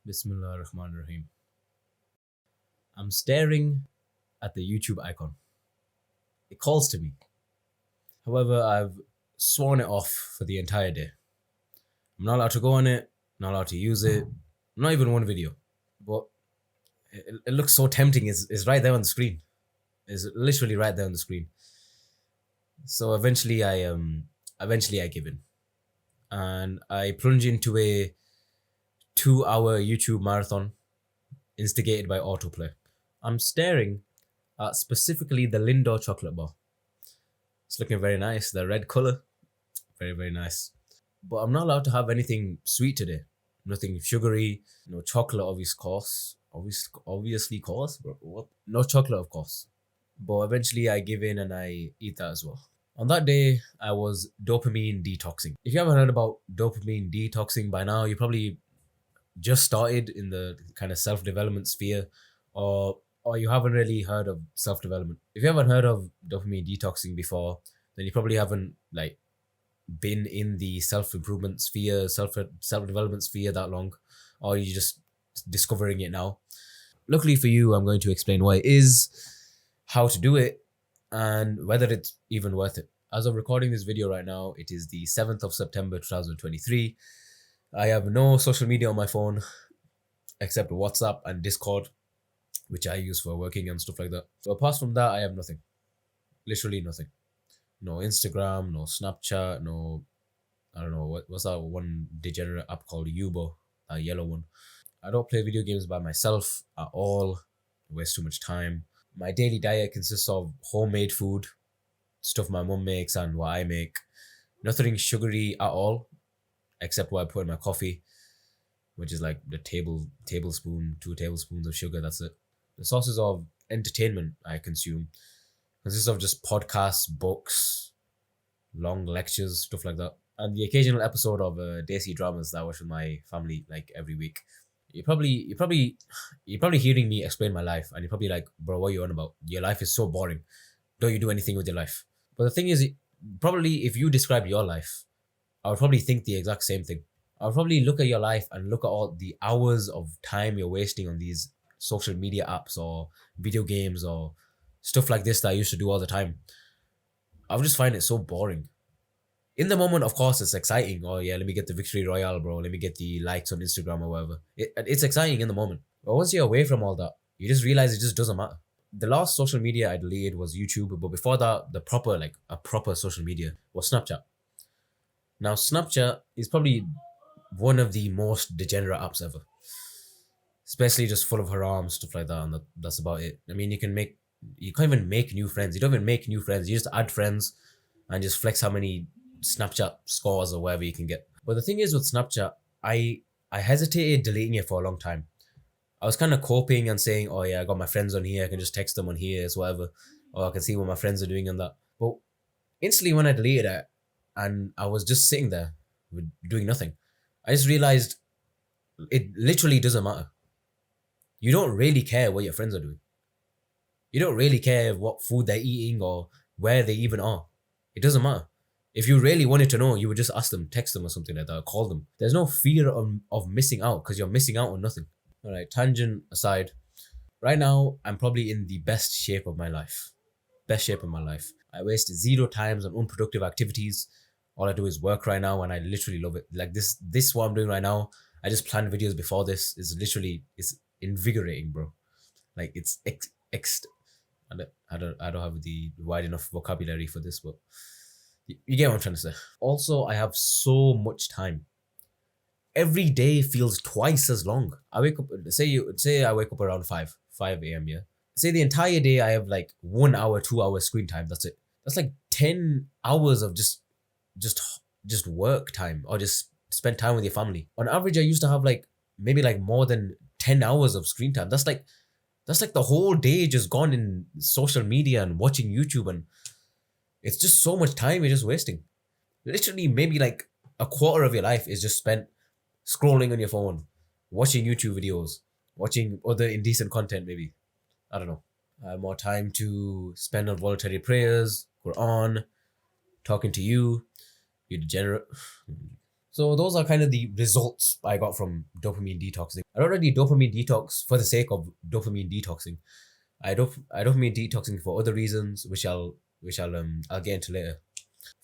Bismillah ar-Rahman ar-Rahim. I'm staring at the YouTube icon. It calls to me. However, I've sworn it off for the entire day. I'm not allowed to go on it, not allowed to use it, not even one video. But it looks so tempting. It's right there on the screen. It's literally right there on the screen. So eventually I give in. And I plunge into a 2-hour YouTube marathon instigated by autoplay. I'm staring at specifically the Lindor chocolate bar. It's looking very nice. The red color, very, very nice. But I'm not allowed to have anything sweet today. Nothing sugary, no chocolate, obviously course, but what? No chocolate, of course. But eventually I give in and I eat that as well. On that day, I was dopamine detoxing. If you haven't heard about dopamine detoxing by now, you probably just started in the kind of self-development sphere, or you haven't really heard of self-development. If you haven't heard of dopamine detoxing before, then you probably haven't been in the self-improvement sphere, self-development sphere that long, or you're just discovering it now. Luckily for you, I'm going to explain what it is, how to do it, and whether it's even worth it. As of recording this video right now, it is the 7th of September 2023. I have no social media on my phone except WhatsApp and Discord, which I use for working and stuff like that. So apart from that, I have nothing. Literally nothing. No Instagram, no Snapchat, no, I don't know, what's that one degenerate app called Yubo, that yellow one. I don't play video games by myself at all. I waste too much time. My daily diet consists of homemade food, stuff my mum makes and what I make. Nothing sugary at all, except what I put in my coffee, which is like the tablespoon, 2 tablespoons of sugar, that's it. The sources of entertainment I consume consists of just podcasts, books, long lectures, stuff like that. And the occasional episode of Desi dramas that I watch with my family like every week. You're probably hearing me explain my life, and you're probably like, bro, what are you on about? Your life is so boring. Don't you do anything with your life? But the thing is, probably if you describe your life, I would probably think the exact same thing. I would probably look at your life and look at all the hours of time you're wasting on these social media apps or video games or stuff like this that I used to do all the time. I would just find it so boring. In the moment, of course, it's exciting. Oh yeah, let me get the victory royale, bro. Let me get the likes on Instagram or whatever. It's exciting in the moment. But once you're away from all that, you just realize it just doesn't matter. The last social media I deleted was YouTube, but before that, a proper social media was Snapchat. Now, Snapchat is probably one of the most degenerate apps ever. Especially just full of haram, stuff like that, and that's about it. I mean, you can't even make new friends. You don't even make new friends. You just add friends and just flex how many Snapchat scores or whatever you can get. But the thing is with Snapchat, I hesitated deleting it for a long time. I was kind of coping and saying, oh yeah, I got my friends on here, I can just text them on here, it's whatever. Or I can see what my friends are doing and that. But instantly when I deleted it and I was just sitting there doing nothing, I just realized it literally doesn't matter. You don't really care what your friends are doing. You don't really care what food they're eating or where they even are. It doesn't matter. If you really wanted to know, you would just ask them, text them or something like that, or call them. There's no fear of missing out because you're missing out on nothing. All right, tangent aside, right now I'm probably in the best shape of my life. Best shape of my life. I waste 0 times on unproductive activities. All I do is work right now and I literally love it. Like this what I'm doing right now. I just planned videos before this. It's invigorating, bro. Like it's I don't have the wide enough vocabulary for this, but you get what I'm trying to say. Also, I have so much time. Every day feels twice as long. I wake up, say I wake up around 5 a.m. Yeah. Say the entire day I have like 1 hour, 2 hours screen time. That's it. That's like 10 hours of just work time or just spend time with your family. On average, I used to have maybe more than 10 hours of screen time. That's like the whole day just gone in social media and watching YouTube, and it's just so much time you're just wasting. Literally, maybe like a quarter of your life is just spent scrolling on your phone, watching YouTube videos, watching other indecent content maybe. I don't know. I have more time to spend on voluntary prayers, Quran, talking to you degenerate. So those are kind of the results I got from dopamine detoxing. I don't really dopamine detox for the sake of dopamine detoxing. I dopamine detoxing for other reasons, I'll get into later.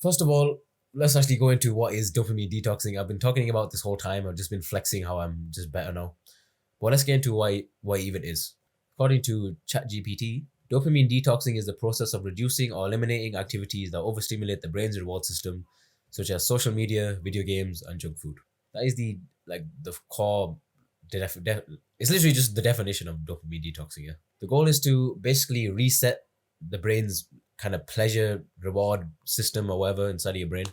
First of all, let's actually go into what is dopamine detoxing. I've been talking about this whole time. I've just been flexing how I'm just better now. But let's get into why it even is. According to ChatGPT, dopamine detoxing is the process of reducing or eliminating activities that overstimulate the brain's reward system, such as social media, video games, and junk food. That is the core. It's literally just the definition of dopamine detoxing. Yeah, the goal is to basically reset the brain's kind of pleasure reward system or whatever inside of your brain,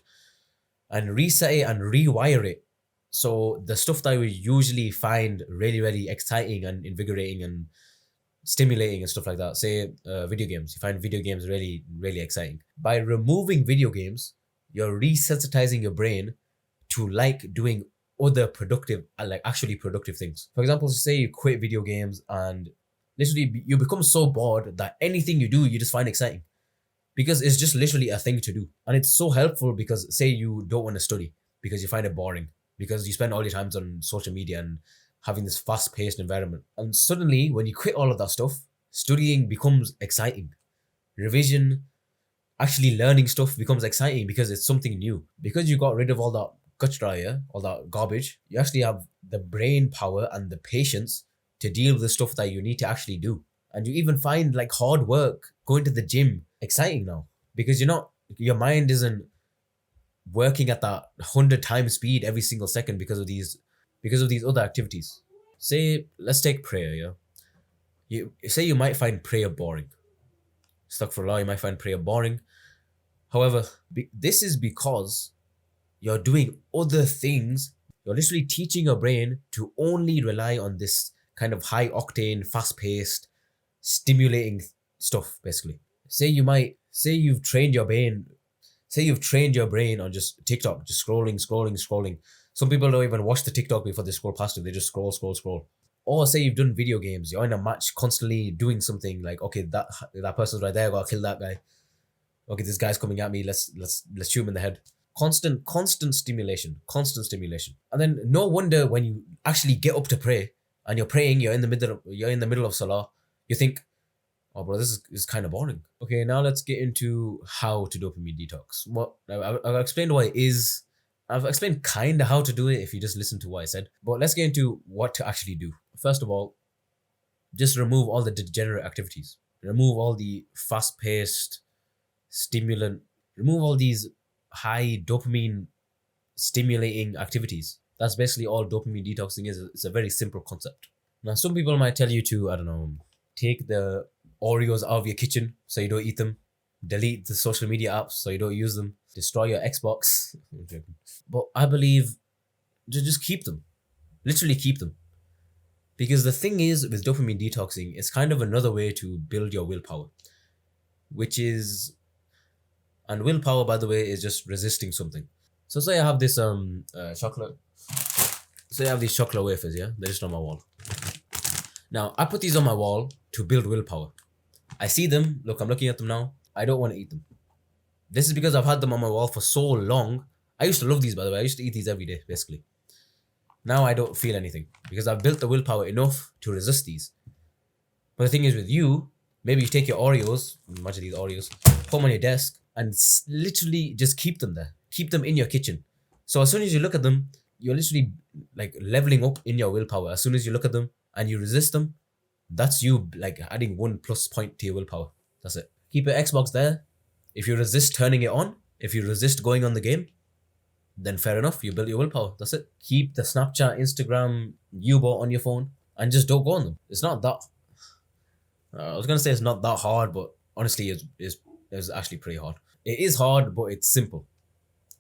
and reset it and rewire it. So the stuff that we usually find really, really exciting and invigorating and stimulating and stuff like that, say video games, you find video games really, really exciting. By removing video games, you're resensitizing your brain to like doing other productive, like actually productive things. For example, say you quit video games and literally you become so bored that anything you do, you just find exciting because it's just literally a thing to do. And it's so helpful because say you don't want to study because you find it boring, because you spend all your times on social media and having this fast-paced environment. And suddenly, when you quit all of that stuff, studying becomes exciting. Revision, actually learning stuff becomes exciting because it's something new. Because you got rid of all that kachra, yeah, all that garbage, you actually have the brain power and the patience to deal with the stuff that you need to actually do. And you even find like hard work, going to the gym, exciting now because your mind isn't working at that 100 times speed every single second because of these other activities. Say, let's take prayer, yeah. You might find prayer boring. Stuck for a law, you might find prayer boring. However, this is because you're doing other things. You're literally teaching your brain to only rely on this kind of high octane, fast paced, stimulating stuff, basically. Say you've trained your brain. Say you've trained your brain on just TikTok, just scrolling. Some people don't even watch the TikTok before they scroll past it. They just scroll. Or say you've done video games. You're in a match, constantly doing something like, okay, that person's right there. I gotta kill that guy. Okay, this guy's coming at me. Let's shoot him in the head. Constant stimulation. And then no wonder when you actually get up to pray and you're praying, you're in the middle of salah. You think, oh, bro, this is kind of boring. Okay, now let's get into how to dopamine detox. I've explained what it is. I've explained kind of how to do it if you just listen to what I said. But let's get into what to actually do. First of all, just remove all the degenerate activities. Remove all the fast-paced, stimulant. Remove all these high dopamine stimulating activities. That's basically all dopamine detoxing is. It's a very simple concept. Now, some people might tell you to, I don't know, take the Oreos out of your kitchen so you don't eat them. Delete the social media apps so you don't use them. Destroy your Xbox. But I believe just keep them. Literally keep them. Because the thing is with dopamine detoxing, it's kind of another way to build your willpower. And willpower, by the way, is just resisting something. So say I have this chocolate. Say I have these chocolate wafers, yeah? They're just on my wall. Now, I put these on my wall to build willpower. I see them. Look, I'm looking at them now. I don't want to eat them. This is because I've had them on my wall for so long. I used to love these, by the way. I used to eat these every day, basically. Now I don't feel anything because I've built the willpower enough to resist these. But the thing is with you, maybe you take your Oreos, imagine these Oreos, put them on your desk and literally just keep them there. Keep them in your kitchen. So as soon as you look at them, you're literally like leveling up in your willpower. As soon as you look at them and you resist them, that's you like adding 1+ point to your willpower. That's it. Keep your Xbox there. If you resist turning it on, if you resist going on the game, then fair enough, you built your willpower. That's it. Keep the Snapchat, Instagram, U-boat on your phone and just don't go on them. It's not that... I was going to say it's not that hard, but honestly, it's actually pretty hard. It is hard, but it's simple.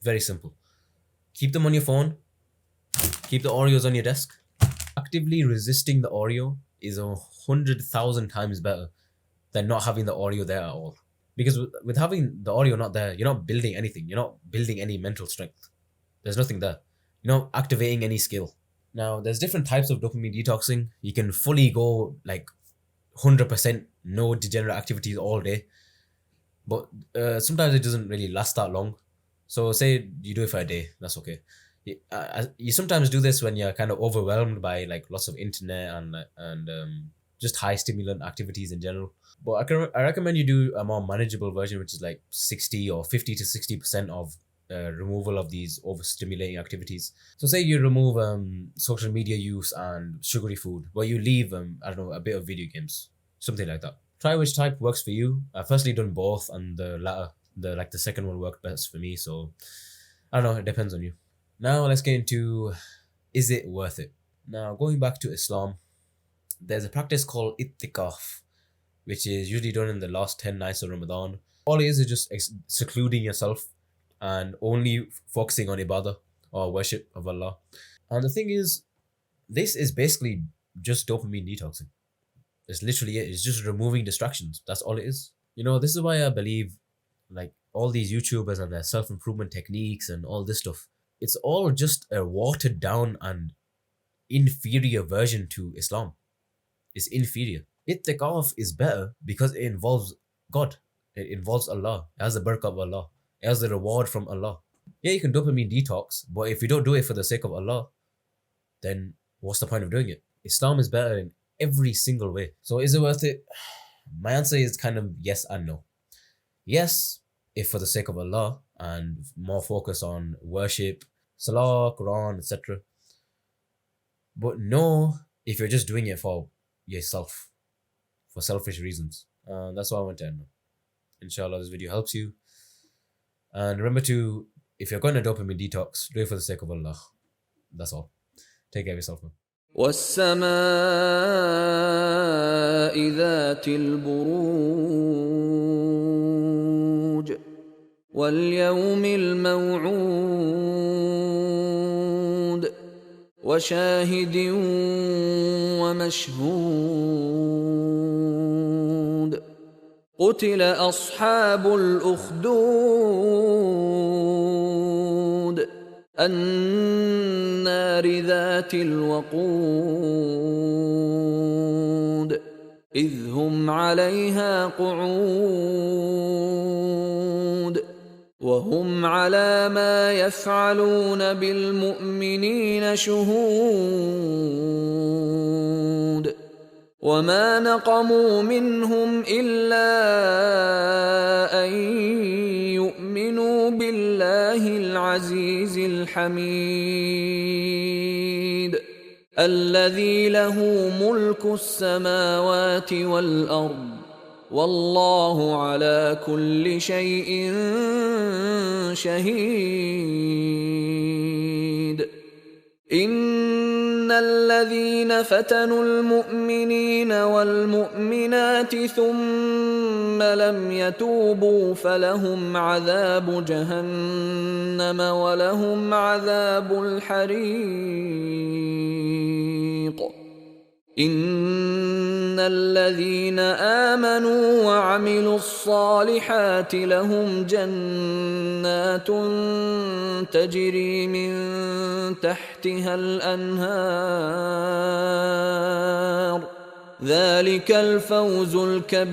Very simple. Keep them on your phone. Keep the Oreos on your desk. Actively resisting the Oreo is 100,000 times better than not having the Oreo there at all. Because with having the Oreo not there, you're not building anything. You're not building any mental strength. There's nothing there. You're not activating any skill. Now, there's different types of dopamine detoxing. You can fully go like 100% no degenerate activities all day. But sometimes it doesn't really last that long. So say you do it for a day, that's okay. You sometimes do this when you're kind of overwhelmed by like lots of internet and just high stimulant activities in general. But I recommend you do a more manageable version, which is like 60 or 50 to 60% of removal of these overstimulating activities. So say you remove social media use and sugary food, but you leave I don't know, a bit of video games, something like that. Try which type works for you. I've firstly done both, and the latter, the second one worked best for me. So I don't know, it depends on you. Now let's get into, is it worth it? Now going back to Islam, there's a practice called ittikaf, which is usually done in the last 10 nights of Ramadan. All it is just secluding yourself and only focusing on ibadah or worship of Allah. And the thing is, this is basically just dopamine detoxing. It's literally it. It's just removing distractions. That's all it is. This is why I believe like all these YouTubers and their self-improvement techniques and all this stuff, it's all just a watered down and inferior version to Islam. It's inferior. Ittikaf is better because it involves God. It involves Allah. It has the barakah of Allah. It has the reward from Allah. Yeah, you can dopamine detox, but if you don't do it for the sake of Allah, then what's the point of doing it? Islam is better in every single way. So is it worth it? My answer is kind of yes and no. Yes, if for the sake of Allah and more focus on worship, salah, Quran, etc. But no, if you're just doing it for yourself, for selfish reasons. That's what I want to end on. Inshallah, this video helps you. And remember to, if you're going to dopamine detox, do it for the sake of Allah. That's all. Take care of yourself, man. والسماء ذات البروج واليوم الموعود وشاهد ومشهود قتل أصحاب الأخدود النار ذات الوقود إذ هم عليها قعود وهم على ما يفعلون بالمؤمنين شهود وما نقموا منهم إلا أن يؤمنوا بالله العزيز الحميد الذي له ملك السماوات والأرض والله على كل شيء شهيد إن الذين فتنوا المؤمنين والمؤمنات ثم لم يتوبوا فلهم عذاب جهنم ولهم عذاب الحريق إن الذين آمنوا وعملوا الصالحات لهم جنات تجري من تحتها الأنهار ذلك الفوز الكبير